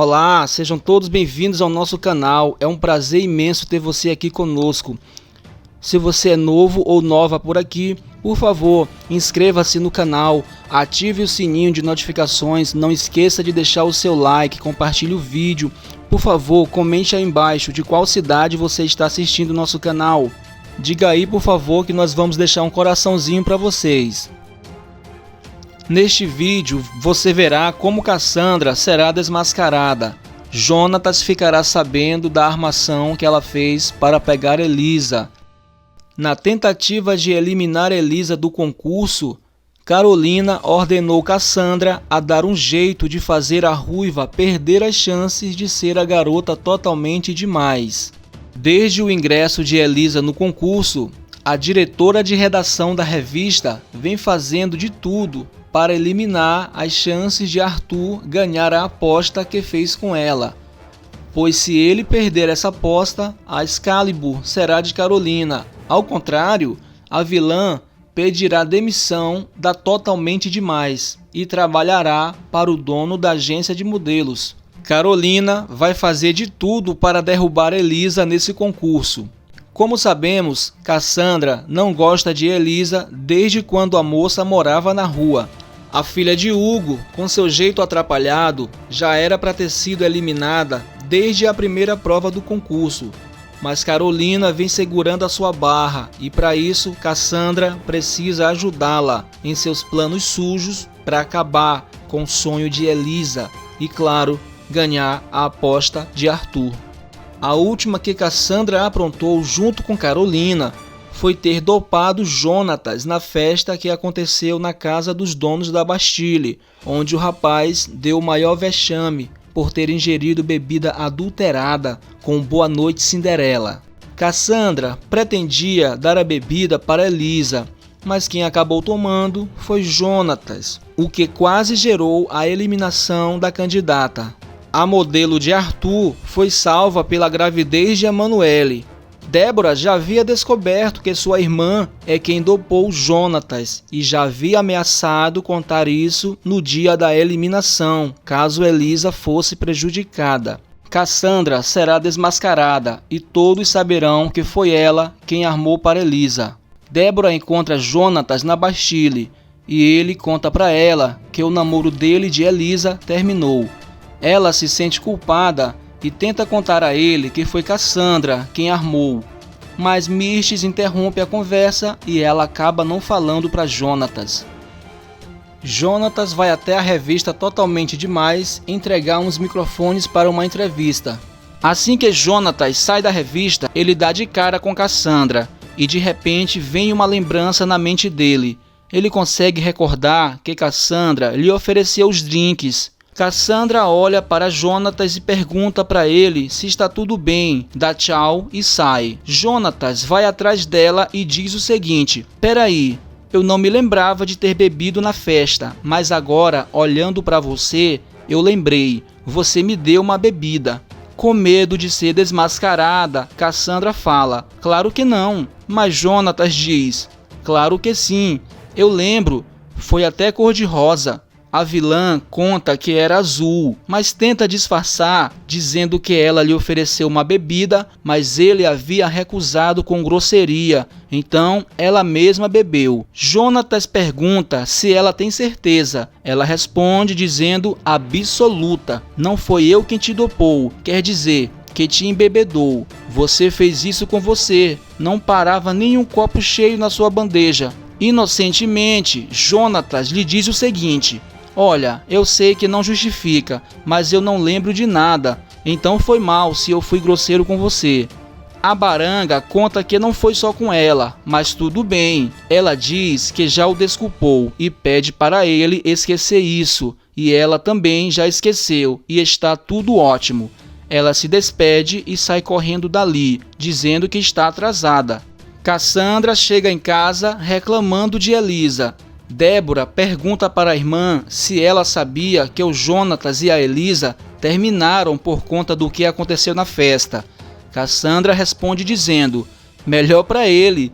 Olá, sejam todos bem-vindos ao nosso canal. É um prazer imenso ter você aqui conosco. Se você é novo ou nova por aqui, por favor, inscreva-se no canal, ative o sininho de notificações, não esqueça de deixar o seu like, compartilhe o vídeo. Por favor, comente aí embaixo de qual cidade você está assistindo o nosso canal. Diga aí, por favor, que nós vamos deixar um coraçãozinho para vocês. Neste vídeo, você verá como Cassandra será desmascarada. Jonatas ficará sabendo da armação que ela fez para pegar Elisa. Na tentativa de eliminar Elisa do concurso, Carolina ordenou Cassandra a dar um jeito de fazer a ruiva perder as chances de ser a garota totalmente demais. Desde o ingresso de Elisa no concurso, a diretora de redação da revista vem fazendo de tudo para eliminar as chances de Arthur ganhar a aposta que fez com ela. Pois se ele perder essa aposta, a Excalibur será de Carolina. Ao contrário, a vilã pedirá demissão da Totalmente Demais e trabalhará para o dono da agência de modelos. Carolina vai fazer de tudo para derrubar Elisa nesse concurso. Como sabemos, Cassandra não gosta de Elisa desde quando a moça morava na rua. A filha de Hugo, com seu jeito atrapalhado, já era para ter sido eliminada desde a primeira prova do concurso. Mas Carolina vem segurando a sua barra e para isso Cassandra precisa ajudá-la em seus planos sujos para acabar com o sonho de Elisa e, claro, ganhar a aposta de Arthur. A última que Cassandra aprontou junto com Carolina foi ter dopado Jonatas na festa que aconteceu na casa dos donos da Bastille, onde o rapaz deu o maior vexame por ter ingerido bebida adulterada com Boa Noite Cinderela. Cassandra pretendia dar a bebida para Elisa, mas quem acabou tomando foi Jonatas, o que quase gerou a eliminação da candidata. A modelo de Arthur foi salva pela gravidez de Emanuele. Débora já havia descoberto que sua irmã é quem dopou Jonatas e já havia ameaçado contar isso no dia da eliminação, caso Elisa fosse prejudicada. Cassandra será desmascarada e todos saberão que foi ela quem armou para Elisa. Débora encontra Jonatas na Bastille e ele conta para ela que o namoro dele de Elisa terminou. Ela se sente culpada e tenta contar a ele que foi Cassandra quem armou, mas Mirtes interrompe a conversa e ela acaba não falando para Jonatas. Jonatas vai até a revista Totalmente Demais entregar uns microfones para uma entrevista. Assim que Jonatas sai da revista, ele dá de cara com Cassandra e de repente vem uma lembrança na mente dele. Ele consegue recordar que Cassandra lhe ofereceu os drinks. Cassandra olha para Jonatas e pergunta para ele se está tudo bem, dá tchau e sai. Jonatas vai atrás dela e diz o seguinte: peraí, eu não me lembrava de ter bebido na festa, mas agora, olhando para você, eu lembrei, você me deu uma bebida. Com medo de ser desmascarada, Cassandra fala, claro que não, mas Jonatas diz, claro que sim, eu lembro, foi até cor-de-rosa. A vilã conta que era azul, mas tenta disfarçar, dizendo que ela lhe ofereceu uma bebida, mas ele havia recusado com grosseria, então ela mesma bebeu. Jonatas pergunta se ela tem certeza. Ela responde dizendo absoluta, não foi eu quem te dopou, quer dizer, que te embebedou. Você fez isso com você, não parava nenhum copo cheio na sua bandeja. Inocentemente, Jonatas lhe diz o seguinte: olha, eu sei que não justifica, mas eu não lembro de nada, então foi mal se eu fui grosseiro com você. A baranga conta que não foi só com ela, mas tudo bem. Ela diz que já o desculpou e pede para ele esquecer isso, e ela também já esqueceu e está tudo ótimo. Ela se despede e sai correndo dali, dizendo que está atrasada. Cassandra chega em casa reclamando de Elisa. Débora pergunta para a irmã se ela sabia que o Jonatas e a Elisa terminaram por conta do que aconteceu na festa. Cassandra responde dizendo, melhor para ele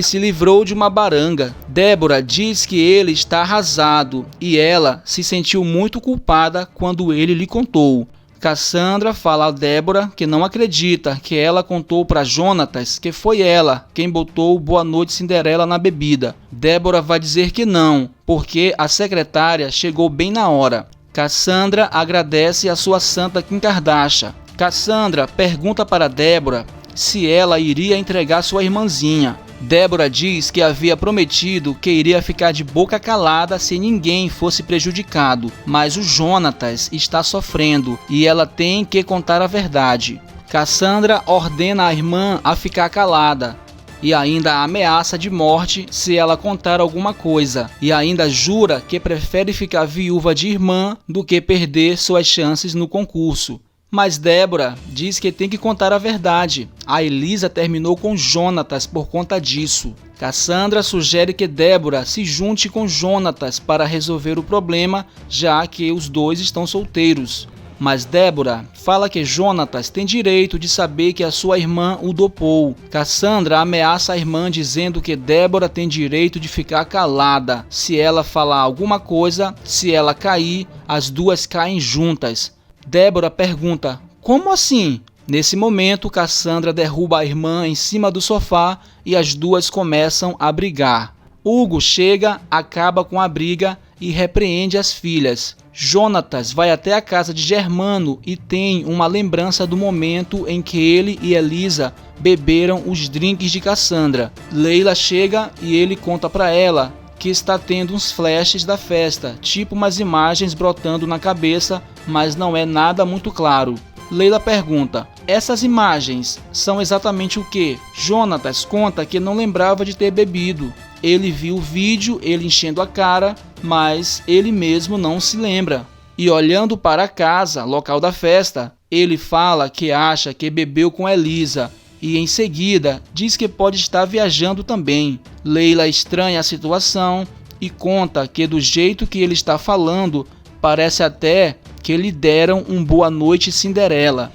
se livrou de uma baranga. Débora diz que ele está arrasado e ela se sentiu muito culpada quando ele lhe contou. Cassandra fala a Débora que não acredita que ela contou para Jonatas que foi ela quem botou o Boa Noite Cinderela na bebida. Débora vai dizer que não, porque a secretária chegou bem na hora. Cassandra agradece a sua santa Kim Kardashian. Cassandra pergunta para Débora se ela iria entregar sua irmãzinha. Débora diz que havia prometido que iria ficar de boca calada se ninguém fosse prejudicado, mas o Jonatas está sofrendo e ela tem que contar a verdade. Cassandra ordena a irmã a ficar calada e ainda a ameaça de morte se ela contar alguma coisa, e ainda jura que prefere ficar viúva de irmã do que perder suas chances no concurso. Mas Débora diz que tem que contar a verdade. A Elisa terminou com Jonatas por conta disso. Cassandra sugere que Débora se junte com Jonatas para resolver o problema, já que os dois estão solteiros. Mas Débora fala que Jonatas tem direito de saber que a sua irmã o dopou. Cassandra ameaça a irmã dizendo que Débora tem direito de ficar calada. Se ela falar alguma coisa, se ela cair, as duas caem juntas. Débora pergunta: como assim? Nesse momento, Cassandra derruba a irmã em cima do sofá e as duas começam a brigar. Hugo chega, acaba com a briga e repreende as filhas. Jonatas vai até a casa de Germano e tem uma lembrança do momento em que ele e Elisa beberam os drinks de Cassandra. Leila chega e ele conta para ela que está tendo uns flashes da festa, tipo umas imagens brotando na cabeça, mas não é nada muito claro. Leila pergunta: essas imagens são exatamente o que? Jonatas conta que não lembrava de ter bebido. Ele viu o vídeo, ele enchendo a cara, mas ele mesmo não se lembra. E olhando para a casa, local da festa, ele fala que acha que bebeu com Elisa e em seguida diz que pode estar viajando também. Leila estranha a situação e conta que do jeito que ele está falando, parece até que lhe deram um Boa Noite Cinderela.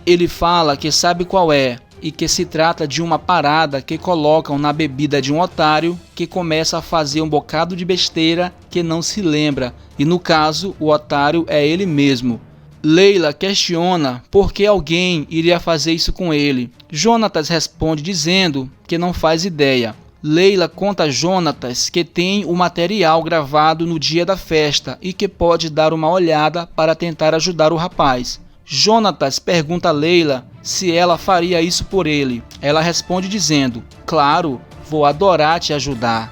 Ele fala que sabe qual é e que se trata de uma parada que colocam na bebida de um otário que começa a fazer um bocado de besteira que não se lembra, e no caso o otário é ele mesmo. Leila questiona por que alguém iria fazer isso com ele. Jonatas responde dizendo que não faz ideia. Leila conta a Jonatas que tem o material gravado no dia da festa e que pode dar uma olhada para tentar ajudar o rapaz. Jonatas pergunta a Leila se ela faria isso por ele. Ela responde dizendo: claro, vou adorar te ajudar.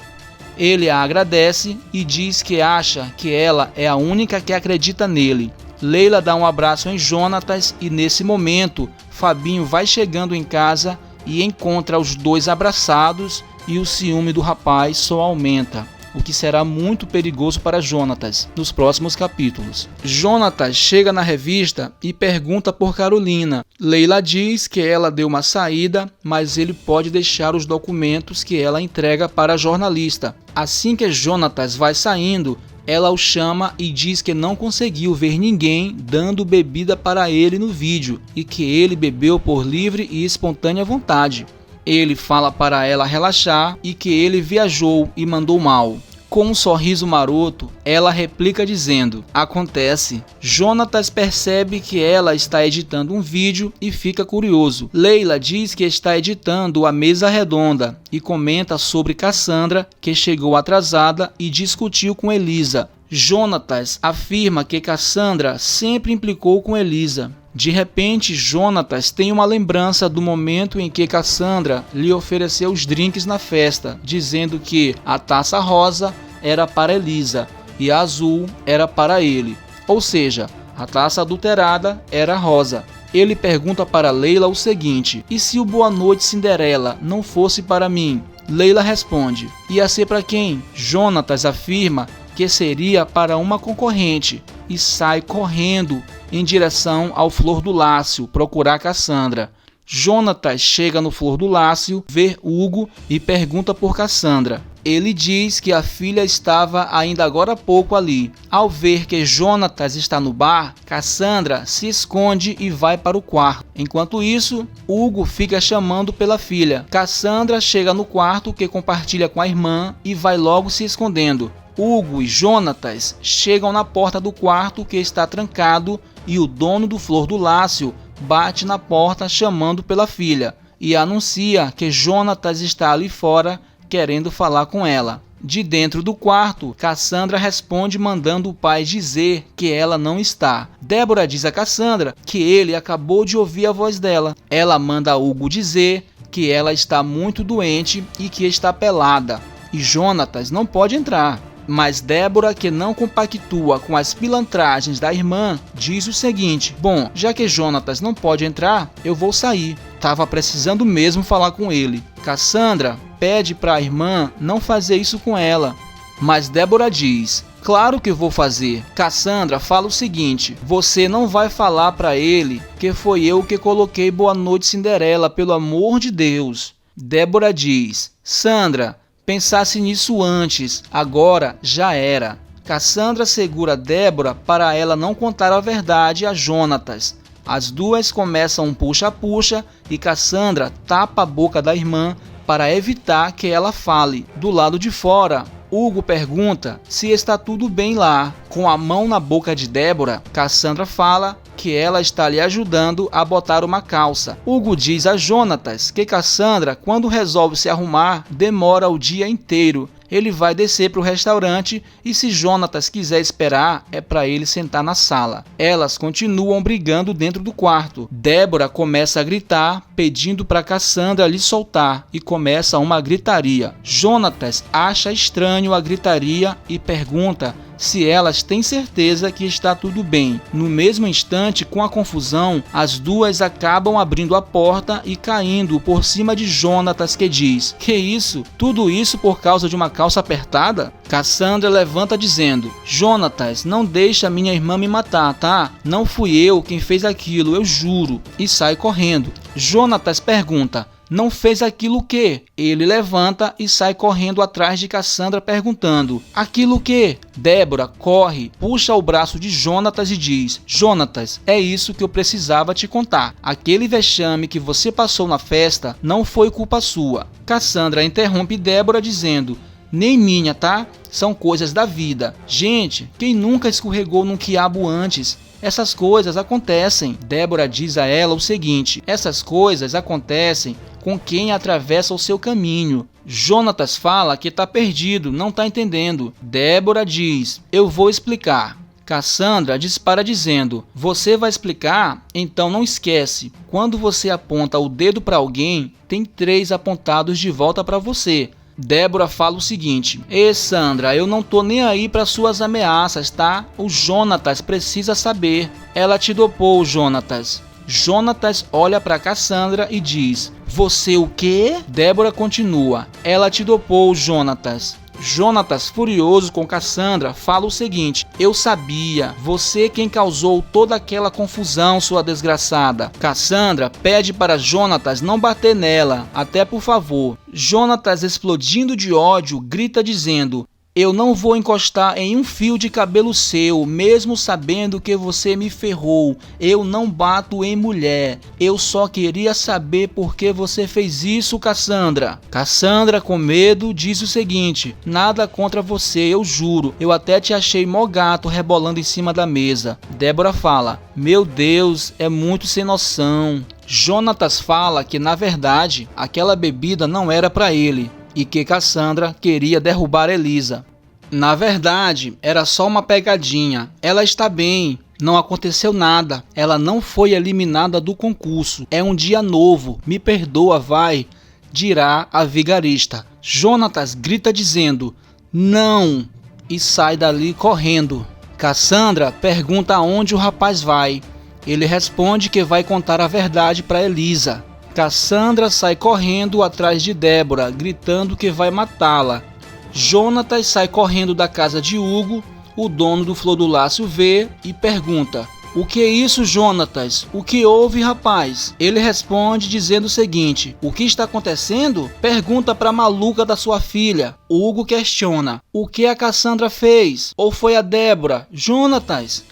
Ele a agradece e diz que acha que ela é a única que acredita nele. Leila dá um abraço em Jonatas e nesse momento Fabinho vai chegando em casa e encontra os dois abraçados e o ciúme do rapaz só aumenta, o que será muito perigoso para Jonatas nos próximos capítulos. Jonatas chega na revista e pergunta por Carolina. Leila diz que ela deu uma saída, mas ele pode deixar os documentos que ela entrega para a jornalista. Assim que Jonatas vai saindo, ela o chama e diz que não conseguiu ver ninguém dando bebida para ele no vídeo e que ele bebeu por livre e espontânea vontade. Ele fala para ela relaxar e que ele viajou e mandou mal. Com um sorriso maroto, ela replica dizendo: acontece. Jonatas percebe que ela está editando um vídeo e fica curioso. Leila diz que está editando a mesa redonda e comenta sobre Cassandra, que chegou atrasada e discutiu com Elisa. Jonatas afirma que Cassandra sempre implicou com Elisa. De repente, Jonatas tem uma lembrança do momento em que Cassandra lhe ofereceu os drinks na festa, dizendo que a taça rosa era para Elisa e a azul era para ele. Ou seja, a taça adulterada era rosa. Ele pergunta para Leila o seguinte: e se o Boa Noite Cinderela não fosse para mim? Leila responde: ia ser para quem? Jonatas afirma que seria para uma concorrente e sai correndo em direção ao Flor do Lácio procurar Cassandra. Jonatas chega no Flor do Lácio, vê Hugo e pergunta por Cassandra. Ele diz que a filha estava ainda agora há pouco ali. Ao ver que Jonatas está no bar, Cassandra se esconde e vai para o quarto. Enquanto isso, Hugo fica chamando pela filha. Cassandra chega no quarto que compartilha com a irmã e vai logo se escondendo. Hugo e Jonatas chegam na porta do quarto que está trancado e o dono do Flor do Lácio bate na porta chamando pela filha e anuncia que Jonatas está ali fora querendo falar com ela. De dentro do quarto, Cassandra responde mandando o pai dizer que ela não está. Débora diz a Cassandra que ele acabou de ouvir a voz dela. Ela manda Hugo dizer que ela está muito doente e que está pelada, e Jonatas não pode entrar. Mas Débora, que não compactua com as pilantragens da irmã, diz o seguinte: bom, já que Jonatas não pode entrar, eu vou sair. Tava precisando mesmo falar com ele. Cassandra pede para a irmã não fazer isso com ela. Mas Débora diz: claro que vou fazer. Cassandra fala o seguinte: você não vai falar para ele que foi eu que coloquei Boa Noite Cinderela, pelo amor de Deus. Débora diz: Sandra, pensasse nisso antes, agora já era. Cassandra segura Débora para ela não contar a verdade a Jonatas. As duas começam um puxa-puxa e Cassandra tapa a boca da irmã para evitar que ela fale. Do lado de fora, Hugo pergunta se está tudo bem lá. Com a mão na boca de Débora, Cassandra fala que ela está lhe ajudando a botar uma calça. Hugo diz a Jonatas que Cassandra, quando resolve se arrumar, demora o dia inteiro. Ele vai descer para o restaurante e se Jonatas quiser esperar, é para ele sentar na sala. Elas continuam brigando dentro do quarto. Débora começa a gritar, pedindo para Cassandra lhe soltar e começa uma gritaria. Jonatas acha estranho a gritaria e pergunta se elas têm certeza que está tudo bem. No mesmo instante, com a confusão, as duas acabam abrindo a porta e caindo por cima de Jonatas, que diz: que isso? Tudo isso por causa de uma calça apertada? Cassandra levanta dizendo: Jonatas, não deixa minha irmã me matar, tá? Não fui eu quem fez aquilo, eu juro. E sai correndo. Jonatas pergunta: não fez aquilo o quê? Ele levanta e sai correndo atrás de Cassandra perguntando: aquilo o quê? Débora corre, puxa o braço de Jonatas e diz: Jonatas, é isso que eu precisava te contar. Aquele vexame que você passou na festa não foi culpa sua. Cassandra interrompe Débora dizendo: nem minha, tá? São coisas da vida. Gente, quem nunca escorregou num quiabo antes? Essas coisas acontecem. Débora diz a ela o seguinte: essas coisas acontecem com quem atravessa o seu caminho. Jonatas fala que está perdido, não está entendendo. Débora diz: eu vou explicar. Cassandra dispara dizendo: você vai explicar? Então não esquece, quando você aponta o dedo para alguém, tem 3 apontados de volta para você. Débora fala o seguinte: ei Sandra, eu não tô nem aí para suas ameaças, tá? O Jonatas precisa saber. Ela te dopou, Jonatas. Jonatas olha para Cassandra e diz: você o quê? Débora continua: ela te dopou, Jonatas. Jonatas, furioso com Cassandra, fala o seguinte: eu sabia, você quem causou toda aquela confusão, sua desgraçada. Cassandra pede para Jonatas não bater nela, até por favor. Jonatas, explodindo de ódio, grita dizendo: eu não vou encostar em um fio de cabelo seu, mesmo sabendo que você me ferrou. Eu não bato em mulher. Eu só queria saber por que você fez isso, Cassandra. Cassandra, com medo, diz o seguinte: nada contra você, eu juro. Eu até te achei mó gato rebolando em cima da mesa. Débora fala: meu Deus, é muito sem noção. Jonatas fala que, na verdade, aquela bebida não era para ele e que Cassandra queria derrubar Elisa. Na verdade, era só uma pegadinha. Ela está bem, não aconteceu nada. Ela não foi eliminada do concurso. É um dia novo, me perdoa, vai, dirá a vigarista. Jonatas grita dizendo: não, e sai dali correndo. Cassandra pergunta aonde o rapaz vai. Ele responde que vai contar a verdade para Elisa. Cassandra sai correndo atrás de Débora, gritando que vai matá-la. Jonatas sai correndo da casa de Hugo. O dono do Flor do Lácio vê e pergunta: o que é isso, Jonatas? O que houve, rapaz? Ele responde dizendo o seguinte: o que está acontecendo? Pergunta para a maluca da sua filha. Hugo questiona: o que a Cassandra fez? Ou foi a Débora? Jonatas?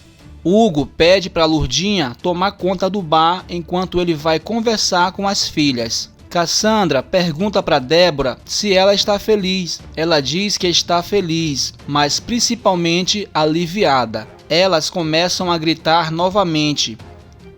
Hugo pede para Lourdinha tomar conta do bar enquanto ele vai conversar com as filhas. Cassandra pergunta para Débora se ela está feliz. Ela diz que está feliz, mas principalmente aliviada. elas começam a gritar novamente.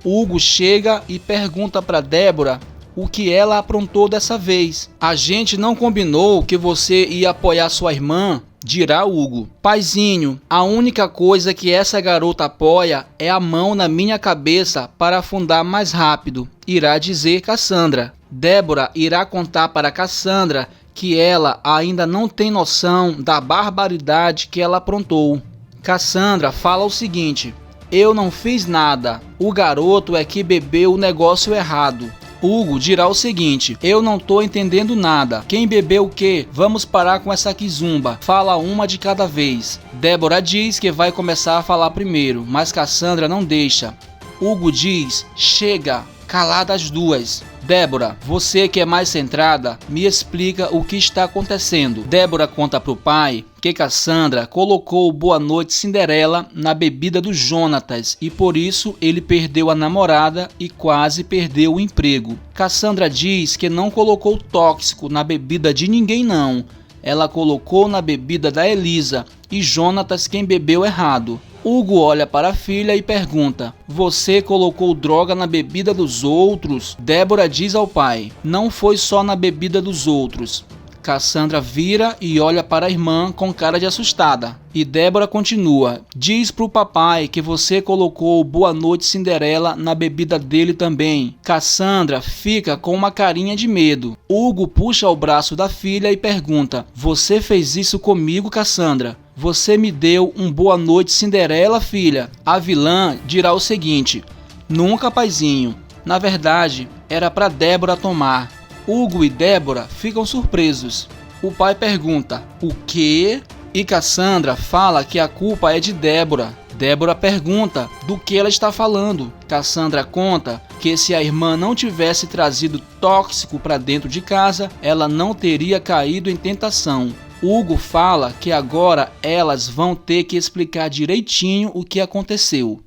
Hugo chega e pergunta para Débora o que ela aprontou dessa vez. A gente não combinou que você ia apoiar sua irmã, dirá Hugo. Paizinho, a única coisa que essa garota apoia é a mão na minha cabeça para afundar mais rápido, irá dizer Cassandra. Débora irá contar para Cassandra que ela ainda não tem noção da barbaridade que ela aprontou. Cassandra fala o seguinte: eu não fiz nada, o garoto é que bebeu o negócio errado. Hugo dirá o seguinte: eu não tô entendendo nada. Quem bebeu o quê? Vamos parar com essa quizumba. Fala uma de cada vez. Débora diz que vai começar a falar primeiro, mas Cassandra não deixa. Hugo diz: chega, calada as duas. Débora, você que é mais centrada, me explica o que está acontecendo. Débora conta pro pai que Cassandra colocou o Boa Noite Cinderela na bebida do Jonatas e por isso ele perdeu a namorada e quase perdeu o emprego. Cassandra diz que não colocou tóxico na bebida de ninguém não. Ela colocou na bebida da Elisa e Jonatas quem bebeu errado. Hugo olha para a filha e pergunta: você colocou droga na bebida dos outros? Débora diz ao pai: não foi só na bebida dos outros. Cassandra vira e olha para a irmã com cara de assustada. E Débora continua: diz pro papai que você colocou Boa Noite Cinderela na bebida dele também. Cassandra fica com uma carinha de medo. Hugo puxa o braço da filha e pergunta: você fez isso comigo, Cassandra? Você me deu um Boa Noite Cinderela, filha? A vilã dirá o seguinte: nunca, paizinho. Na verdade, era para Débora tomar. Hugo e Débora ficam surpresos. O pai pergunta: o quê? E Cassandra fala que a culpa é de Débora. Débora pergunta do que ela está falando. Cassandra conta que se a irmã não tivesse trazido tóxico para dentro de casa, ela não teria caído em tentação. Hugo fala que agora elas vão ter que explicar direitinho o que aconteceu.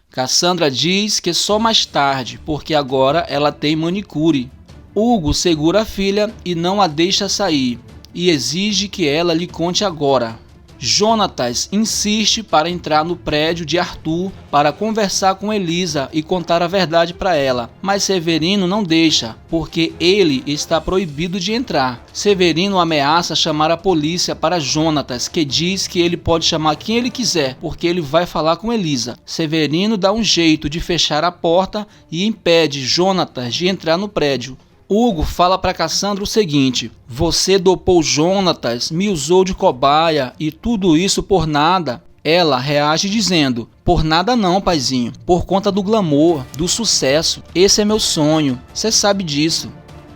Cassandra diz que só mais tarde, porque agora ela tem manicure. Hugo segura a filha e não a deixa sair, e exige que ela lhe conte agora. Jonatas insiste para entrar no prédio de Arthur para conversar com Elisa e contar a verdade para ela, mas Severino não deixa, porque ele está proibido de entrar. Severino ameaça chamar a polícia para Jonatas, que diz que ele pode chamar quem ele quiser, porque ele vai falar com Elisa. Severino dá um jeito de fechar a porta e impede Jonatas de entrar no prédio. Hugo fala para Cassandra o seguinte: você dopou Jonatas, me usou de cobaia e tudo isso por nada. Ela reage dizendo: por nada não, paizinho, por conta do glamour, do sucesso, esse é meu sonho, você sabe disso.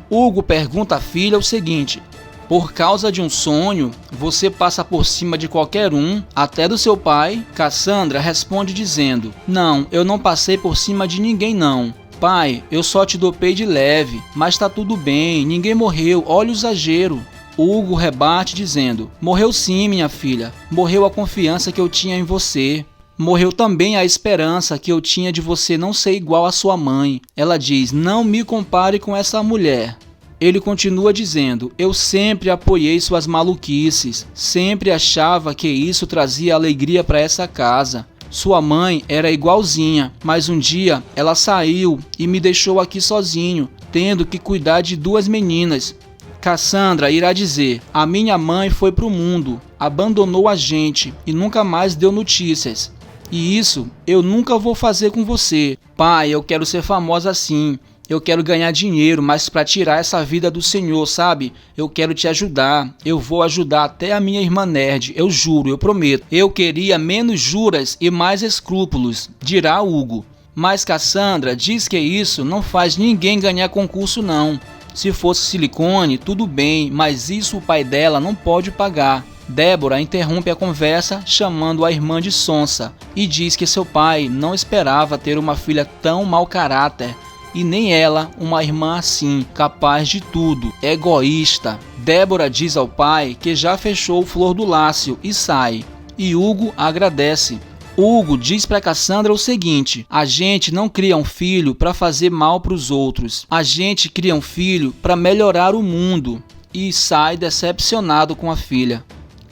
Hugo pergunta à filha o seguinte: por causa de um sonho, você passa por cima de qualquer um, até do seu pai? Cassandra responde dizendo: não, eu não passei por cima de ninguém não. Pai, eu só te dopei de leve, mas tá tudo bem, ninguém morreu, olha o exagero. Hugo rebate dizendo: morreu sim, minha filha, morreu a confiança que eu tinha em você. Morreu também a esperança que eu tinha de você não ser igual à sua mãe. Ela diz: não me compare com essa mulher. Ele continua dizendo: eu sempre apoiei suas maluquices, sempre achava que isso trazia alegria para essa casa. Sua mãe era igualzinha, mas um dia ela saiu e me deixou aqui sozinho, tendo que cuidar de duas meninas. Cassandra irá dizer: a minha mãe foi pro mundo, abandonou a gente e nunca mais deu notícias. E isso eu nunca vou fazer com você. Pai, eu quero ser famosa assim. Eu quero ganhar dinheiro, mas para tirar essa vida do Senhor, sabe? Eu quero te ajudar. Eu vou ajudar até a minha irmã nerd. Eu juro, eu prometo. Eu queria menos juras e mais escrúpulos, dirá Hugo. Mas Cassandra diz que isso não faz ninguém ganhar concurso não. Se fosse silicone, tudo bem, mas isso o pai dela não pode pagar. Débora interrompe a conversa chamando a irmã de sonsa e diz que seu pai não esperava ter uma filha tão mau caráter. E nem ela, uma irmã assim, capaz de tudo, egoísta. Débora diz ao pai que já fechou o Flor do Lácio e sai. E Hugo agradece. Hugo diz para Cassandra o seguinte: a gente não cria um filho para fazer mal para os outros. A gente cria um filho para melhorar o mundo. E sai decepcionado com a filha.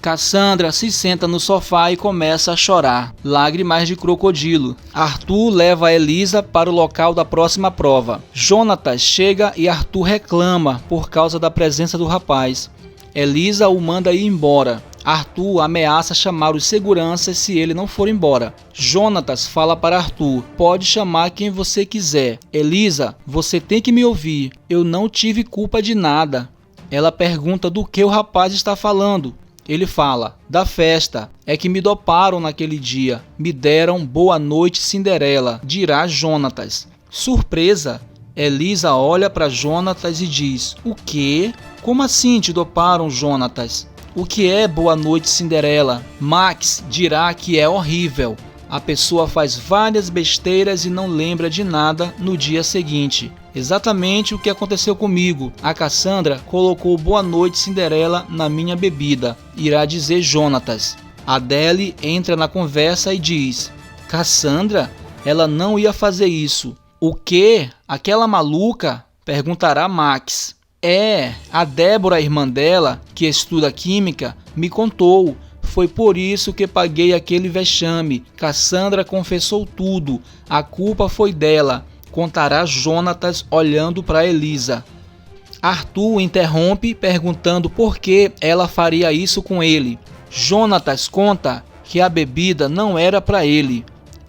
Cassandra se senta no sofá e começa a chorar, lágrimas de crocodilo. Arthur leva a Elisa para o local da próxima prova. Jonatas chega e Arthur reclama por causa da presença do rapaz. Elisa o manda ir embora. Arthur ameaça chamar os seguranças se ele não for embora. Jonatas fala para Arthur: pode chamar quem você quiser. Elisa, você tem que me ouvir. Eu não tive culpa de nada. Ela pergunta do que o rapaz está falando. Ele fala: da festa. É que me doparam naquele dia. Me deram boa noite Cinderela, dirá Jonatas. Surpresa! Elisa olha para Jonatas e diz: o quê? Como assim te doparam, Jonatas? O que é boa noite Cinderela? Max dirá que é horrível. A pessoa faz várias besteiras e não lembra de nada no dia seguinte. Exatamente o que aconteceu comigo. A Cassandra colocou boa noite Cinderela na minha bebida, irá dizer Jonatas. Adele entra na conversa e diz: Cassandra? Ela não ia fazer isso. O quê? Aquela maluca? Perguntará Max. A Débora, irmã dela, que estuda química, me contou. Foi por isso que paguei aquele vexame. Cassandra confessou tudo. A culpa foi dela, contará Jonatas olhando para Elisa. Arthur interrompe perguntando por que ela faria isso com ele. Jonatas conta que a bebida não era para ele.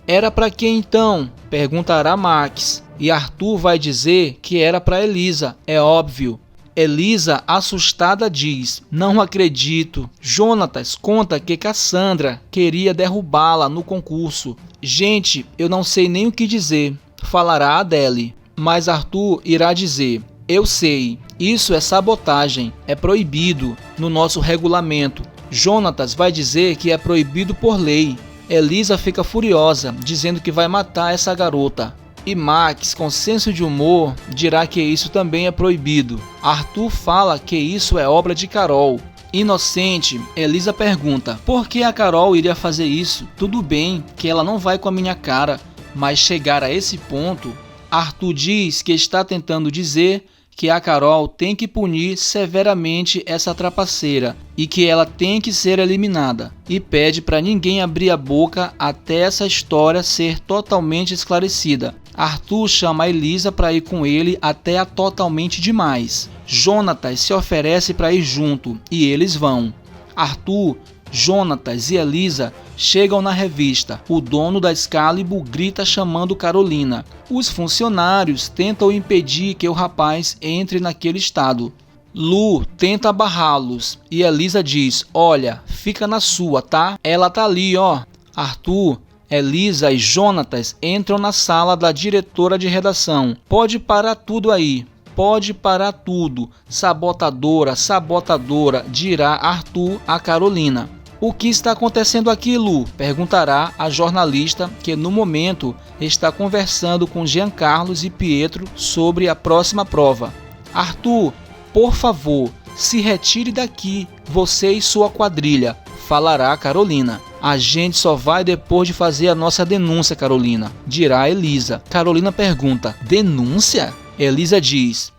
Era para quem então? Perguntará Max. E Arthur vai dizer que era para Elisa, é óbvio. Elisa, assustada, diz: não acredito. Jonatas conta que Cassandra queria derrubá-la no concurso. Gente, eu não sei nem o que dizer, falará Adele. Mas Arthur irá dizer: eu sei, isso é sabotagem, é proibido no nosso regulamento. Jonatas vai dizer que é proibido por lei. Elisa fica furiosa, dizendo que vai matar essa garota. E Max, com senso de humor, dirá que isso também é proibido. Arthur fala que isso é obra de Carol. Inocente, Elisa pergunta: por que a Carol iria fazer isso? Tudo bem que ela não vai com a minha cara, mas chegar a esse ponto... Arthur diz que está tentando dizer que a Carol tem que punir severamente essa trapaceira e que ela tem que ser eliminada, e pede para ninguém abrir a boca até essa história ser totalmente esclarecida. Arthur chama a Elisa para ir com ele até a Totalmente Demais. Jonatas se oferece para ir junto e eles vão. Arthur, Jonatas e Elisa chegam na revista. O dono da Excalibur grita chamando Carolina. Os funcionários tentam impedir que o rapaz entre naquele estado. Lu tenta barrá-los e Elisa diz: olha, fica na sua, tá? Ela tá ali, ó. Arthur, Elisa e Jonatas entram na sala da diretora de redação. Pode parar tudo aí. Pode parar tudo. Sabotadora, sabotadora, dirá Arthur a Carolina. O que está acontecendo aqui, Lu? Perguntará a jornalista, que no momento está conversando com Giancarlo e Pietro sobre a próxima prova. Arthur, por favor, se retire daqui, você e sua quadrilha, falará Carolina. A gente só vai depois de fazer a nossa denúncia, Carolina, dirá Elisa. Carolina pergunta: denúncia? Elisa diz: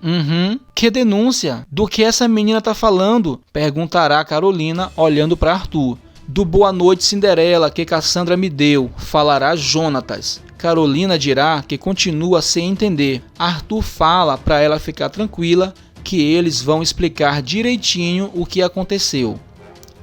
que denúncia? Do que essa menina tá falando? Perguntará Carolina olhando para Arthur. Do boa noite Cinderela que Cassandra me deu, falará Jonatas. Carolina dirá que continua sem entender. Arthur fala para ela ficar tranquila que eles vão explicar direitinho o que aconteceu.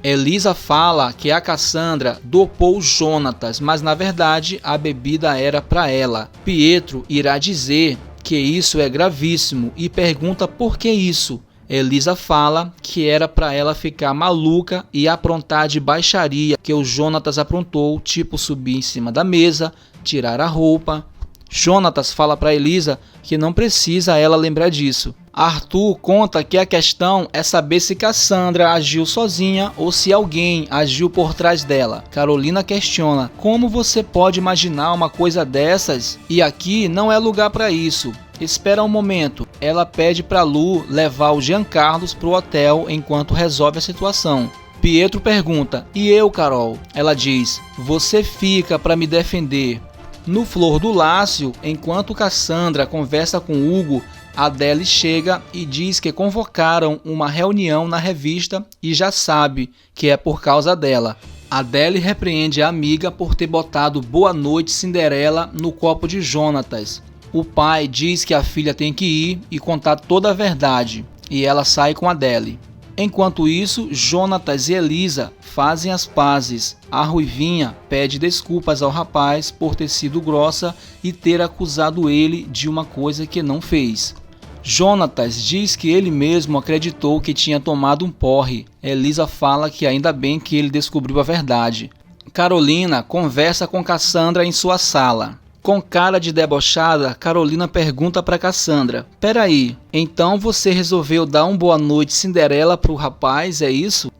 Elisa fala que a Cassandra dopou Jonatas, mas na verdade a bebida era para ela. Pietro irá dizer que isso é gravíssimo e pergunta por que isso. Elisa fala que era para ela ficar maluca e aprontar de baixaria que o Jonatas aprontou, tipo subir em cima da mesa, tirar a roupa. Jonatas fala para Elisa que não precisa ela lembrar disso. Arthur conta que a questão é saber se Cassandra agiu sozinha ou se alguém agiu por trás dela. Carolina questiona: como você pode imaginar uma coisa dessas? E aqui não é lugar para isso. Espera um momento. Ela pede para Lu levar o Giancarlo pro hotel enquanto resolve a situação. Pietro pergunta: e eu, Carol? Ela diz: você fica para me defender. No Flor do Lácio, enquanto Cassandra conversa com Hugo, Adele chega e diz que convocaram uma reunião na revista e já sabe que é por causa dela. Adele repreende a amiga por ter botado Boa Noite Cinderela no copo de Jonatas. O pai diz que a filha tem que ir e contar toda a verdade, e ela sai com Adele. Enquanto isso, Jonatas e Elisa fazem as pazes. A Ruivinha pede desculpas ao rapaz por ter sido grossa e ter acusado ele de uma coisa que não fez. Jonatas diz que ele mesmo acreditou que tinha tomado um porre. Elisa fala que ainda bem que ele descobriu a verdade. Carolina conversa com Cassandra em sua sala. Com cara de debochada, Carolina pergunta para Cassandra: "Peraí, então você resolveu dar um boa noite Cinderela pro rapaz, é isso?"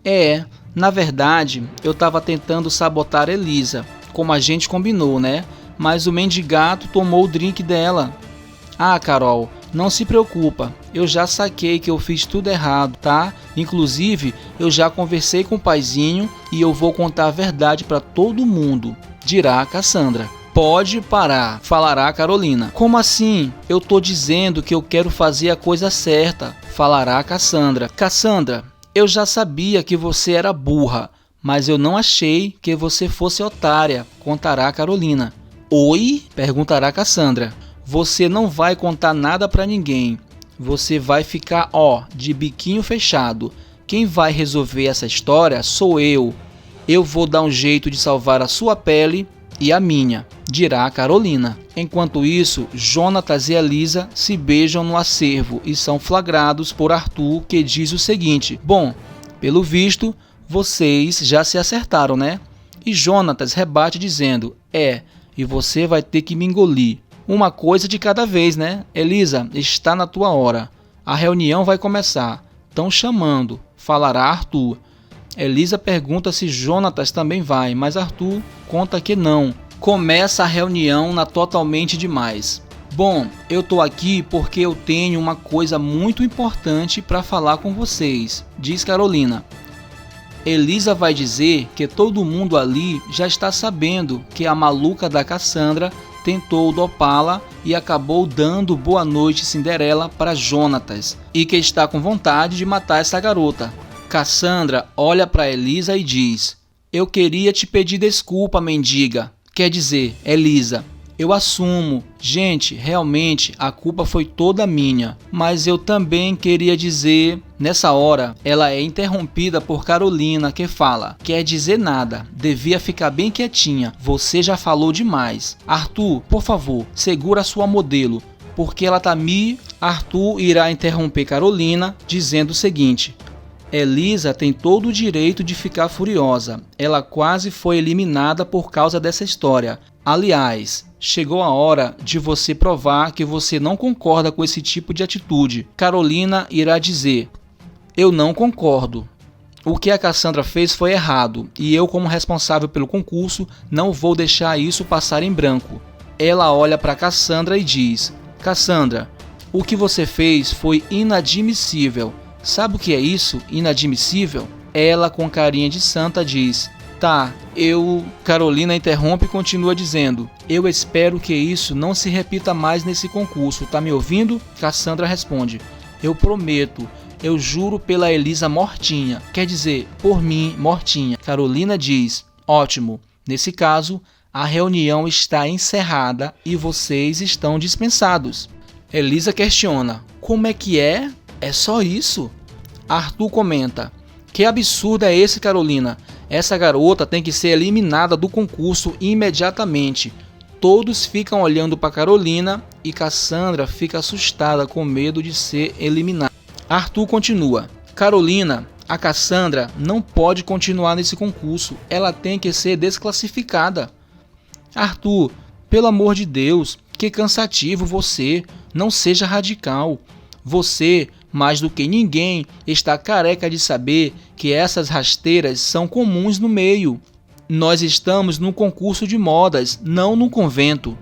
Na verdade, eu tava tentando sabotar Elisa, como a gente combinou, né? Mas o mendigato tomou o drink dela." "Ah, Carol, não se preocupa, eu já saquei que eu fiz tudo errado, tá? Inclusive, eu já conversei com o paizinho e eu vou contar a verdade para todo mundo", dirá a Cassandra. "Pode parar", falará Carolina. "Como assim? Eu tô dizendo que eu quero fazer a coisa certa", falará Cassandra. "Cassandra, eu já sabia que você era burra, mas eu não achei que você fosse otária", contará Carolina. "Oi?", perguntará Cassandra. "Você não vai contar nada pra ninguém. Você vai ficar, de biquinho fechado. Quem vai resolver essa história sou eu. Eu vou dar um jeito de salvar a sua pele e a minha", dirá a Carolina. Enquanto isso, Jonatas e Elisa se beijam no acervo e são flagrados por Arthur, que diz o seguinte: "Bom, pelo visto, vocês já se acertaram, né?" E Jonatas rebate dizendo: "E você vai ter que me engolir. Uma coisa de cada vez, né? Elisa, está na tua hora. A reunião vai começar. Tão chamando", falará Arthur. Elisa pergunta se Jonatas também vai, mas Arthur conta que não. Começa a reunião na Totalmente Demais. "Bom, eu tô aqui porque eu tenho uma coisa muito importante para falar com vocês", diz Carolina. Elisa vai dizer que todo mundo ali já está sabendo que a maluca da Cassandra tentou dopá-la e acabou dando Boa Noite Cinderela para Jonatas e que está com vontade de matar essa garota. Cassandra olha para Elisa e diz: "Eu queria te pedir desculpa, mendiga." Quer dizer, Elisa: "Eu assumo. Gente, realmente a culpa foi toda minha. Mas eu também queria dizer..." Nessa hora, ela é interrompida por Carolina, que fala: "Quer dizer nada. Devia ficar bem quietinha. Você já falou demais. Arthur, por favor, segura sua modelo, porque ela tá me..." Arthur irá interromper Carolina, dizendo o seguinte: "Elisa tem todo o direito de ficar furiosa. Ela quase foi eliminada por causa dessa história. Aliás, chegou a hora de você provar que você não concorda com esse tipo de atitude." Carolina irá dizer: "Eu não concordo. O que a Cassandra fez foi errado e eu, como responsável pelo concurso, não vou deixar isso passar em branco." Ela olha para Cassandra e diz: "Cassandra, o que você fez foi inadmissível. Sabe o que é isso, inadmissível?" Ela, com carinha de santa, diz: "Tá, eu..." Carolina interrompe e continua dizendo: "Eu espero que isso não se repita mais nesse concurso, tá me ouvindo?" Cassandra responde: "Eu prometo, eu juro pela Elisa mortinha, quer dizer, por mim mortinha." Carolina diz: "Ótimo, nesse caso, a reunião está encerrada e vocês estão dispensados." Elisa questiona: "Como é que é? É só isso?" Arthur comenta: "Que absurdo é esse, Carolina? Essa garota tem que ser eliminada do concurso imediatamente." Todos ficam olhando para Carolina e Cassandra fica assustada com medo de ser eliminada. Arthur continua: "Carolina, a Cassandra não pode continuar nesse concurso. Ela tem que ser desclassificada." "Arthur, pelo amor de Deus, que cansativo você. Não seja radical. Você, mais do que ninguém, está careca de saber que essas rasteiras são comuns no meio. Nós estamos num concurso de modas, não num convento."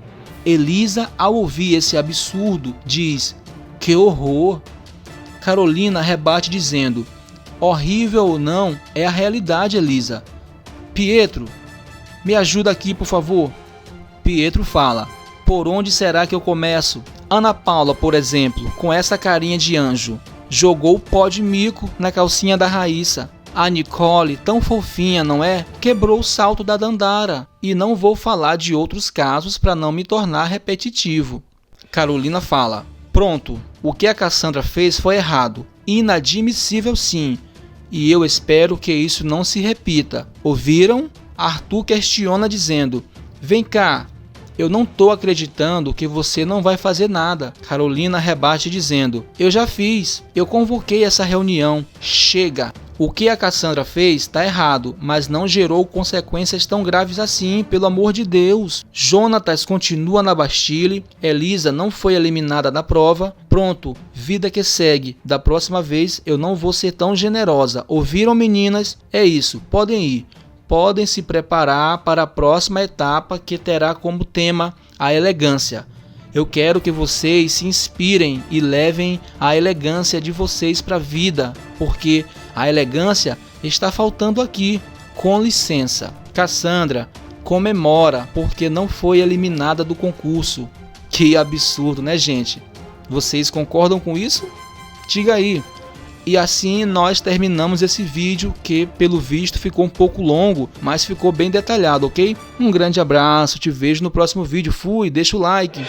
Elisa, ao ouvir esse absurdo, diz: "Que horror." Carolina rebate dizendo: "Horrível ou não, é a realidade, Elisa." "Pietro, me ajuda aqui, por favor." Pietro fala: "Por onde será que eu começo?" Ana Paula, por exemplo, com essa carinha de anjo, jogou o pó de mico na calcinha da Raíssa. A Nicole, tão fofinha, não é? Quebrou o salto da Dandara. E não vou falar de outros casos para não me tornar repetitivo. Carolina fala: pronto, o que a Cassandra fez foi errado. Inadmissível sim. E eu espero que isso não se repita. Ouviram? Arthur questiona dizendo: vem cá, eu não tô acreditando que você não vai fazer nada. Carolina rebate dizendo: eu já fiz, eu convoquei essa reunião. Chega! O que a Cassandra fez está errado, mas não gerou consequências tão graves assim, pelo amor de Deus. Jonatas continua na Bastille, Elisa não foi eliminada da prova. Pronto, vida que segue. Da próxima vez eu não vou ser tão generosa. Ouviram, meninas? É isso, podem ir. Podem se preparar para a próxima etapa, que terá como tema a elegância. Eu quero que vocês se inspirem e levem a elegância de vocês para a vida, porque a elegância está faltando aqui. Com licença. Cassandra comemora porque não foi eliminada do concurso. Que absurdo, né, gente? Vocês concordam com isso? Diga aí. E assim nós terminamos esse vídeo, que pelo visto ficou um pouco longo, mas ficou bem detalhado, ok? Um grande abraço, te vejo no próximo vídeo. Fui, deixa o like.